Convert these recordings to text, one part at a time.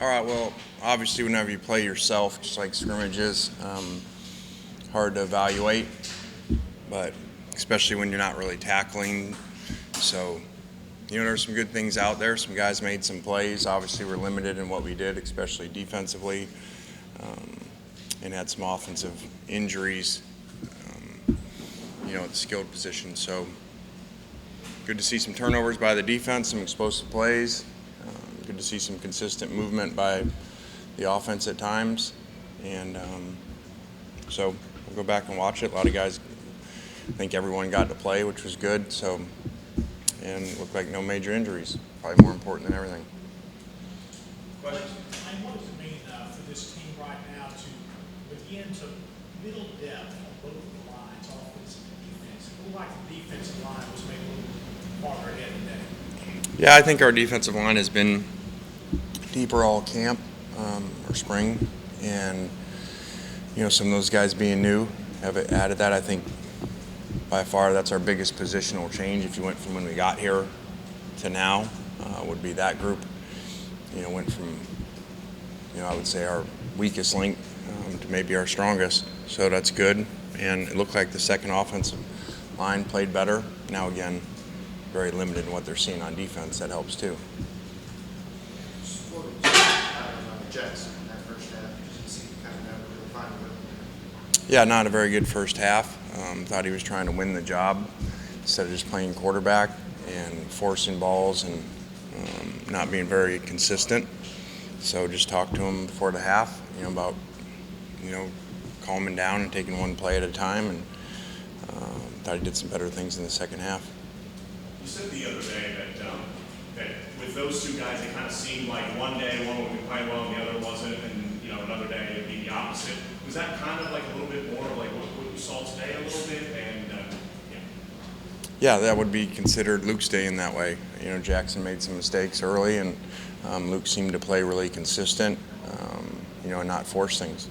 All right, well, obviously whenever you play yourself, just like scrimmages, hard to evaluate, but especially when you're not really tackling. So, there's some good things out there. Some guys made some plays. Obviously, we're limited in what we did, especially defensively, and had some offensive injuries, at the skilled position. So, good to see some turnovers by the defense, some explosive plays. Good to see some consistent movement by the offense at times. And so we'll go back and watch it. A lot of guys, I think everyone got to play, which was good. So, and it looked like no major injuries. Probably more important than everything. Question? What does it mean for this team right now to begin to middle depth on both of the lines, offense and defense? It looked like the defensive line was maybe a little farther ahead today. Yeah, I think our defensive line has been deeper all camp or spring, and some of those guys being new have added that. I think by far that's our biggest positional change. If you went from when we got here to now, would be that group. Went from I would say our weakest link to maybe our strongest. So that's good, and it looked like the second offensive line played better. Now again, very limited in what they're seeing on defense. That helps too. Yeah, not a very good first half. Thought he was trying to win the job instead of just playing quarterback and forcing balls and not being very consistent. So just talked to him before the half, about calming down and taking one play at a time, and thought he did some better things in the second half. You said the other day that with those two guys, it kind of seemed like one day one would be playing well and the other wasn't, and another day it would be the opposite. Was that kind of like a little bit more of like what you saw today a little bit? And yeah, that would be considered Luke's day in that way. Jackson made some mistakes early, and Luke seemed to play really consistent, and not force things.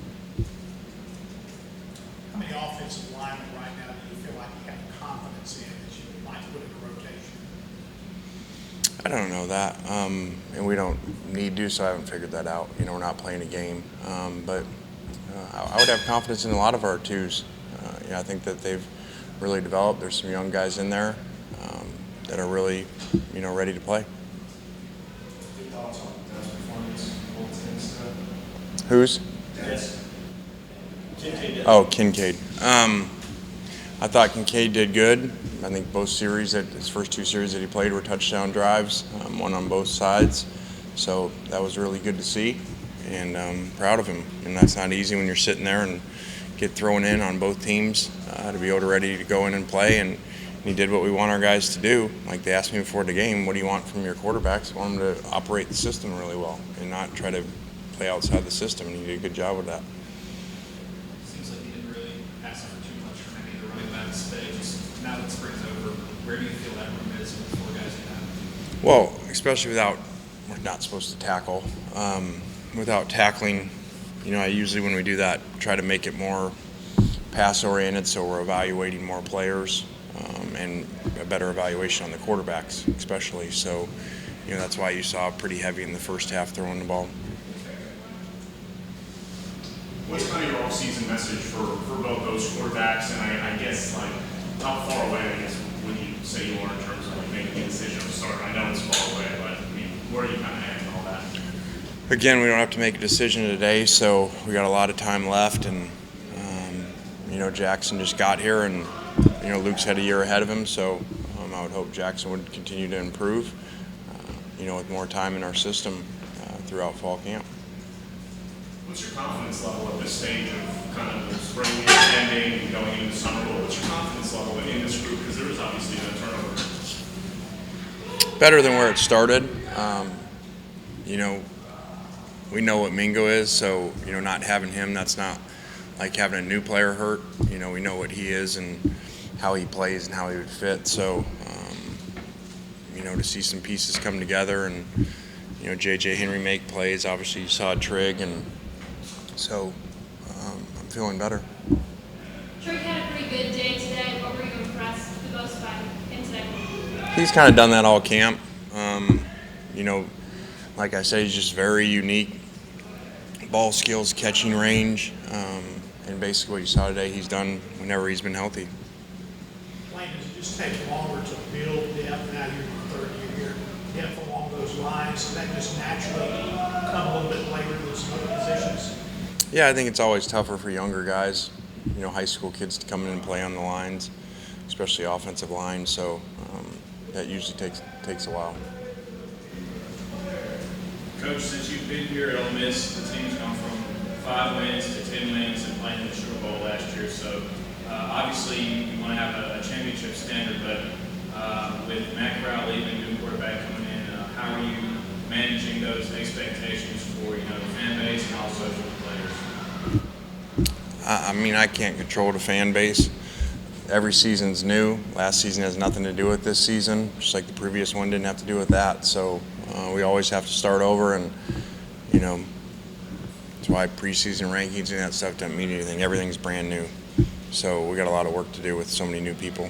How many offensive linemen right now do you feel like you have confidence in that you might put in a rotation? I don't know that, and we don't need to, so I haven't figured that out. We're not playing a game, but I would have confidence in a lot of our twos. I think that they've really developed. There's some young guys in there that are really, ready to play. Your thoughts on Dad's performance? Whose? Yes. Oh, Kincaid. I thought Kincaid did good. I think both series, his first two series that he played were touchdown drives, one on both sides. So that was really good to see, and proud of him. And that's not easy when you're sitting there and get thrown in on both teams to be able to ready to go in and play. And he did what we want our guys to do. Like they asked me before the game, what do you want from your quarterbacks? I want them to operate the system really well and not try to play outside the system, and he did a good job with that. Seems like he didn't really ask for too much from any of the running backs today. Just now that spring's over, where do you feel that room is with the four guys you have? Well, especially we're not supposed to tackle. Without tackling, I usually when we do that try to make it more pass-oriented, so we're evaluating more players and a better evaluation on the quarterbacks especially. So, that's why you saw pretty heavy in the first half throwing the ball. what's kind of your off-season message for both those quarterbacks? And I guess, like, how far away, I guess, would you say you are in terms of like making a decision of starting? I know it's far away, but I mean, where are you kind of at and all that? Again, we don't have to make a decision today, so we got a lot of time left, and Jackson just got here, and Luke's had a year ahead of him, so I would hope Jackson would continue to improve, with more time in our system throughout fall camp. What's your confidence level at this stage of kind of the spring ending and going into summer? What's your confidence level in this group? Because there is obviously no turnover. Better than where it started. We know what Mingo is, so not having him, that's not like having a new player hurt. We know what he is and how he plays and how he would fit. So, to see some pieces come together and J.J. Henry make plays. Obviously, you saw Trigg, and so I'm feeling better. Trigg had a pretty good day today. What were you impressed the most by him today? He's kind of done that all camp. like I said, he's just very unique. Ball skills, catching range, and basically what you saw today, he's done whenever he's been healthy. Wayne, does it just take longer to build depth now you're in your third year here, depth along those lines? Does that just naturally come a little bit later than some other positions? Yeah, I think it's always tougher for younger guys, high school kids to come in and play on the lines, especially offensive line. So that usually takes a while. Coach, since you've been here at Ole Miss, the team's gone from 5 wins to 10 wins and playing in the Sugar Bowl last year. So obviously you want to have a championship standard, but with Matt Corral leaving, new quarterback coming in, how are you managing those expectations for the fan base and also for the players? I can't control the fan base. Every season's new. Last season has nothing to do with this season, just like the previous one didn't have to do with that. So we always have to start over, and that's why preseason rankings and that stuff doesn't mean anything. Everything's brand new. So we got a lot of work to do with so many new people.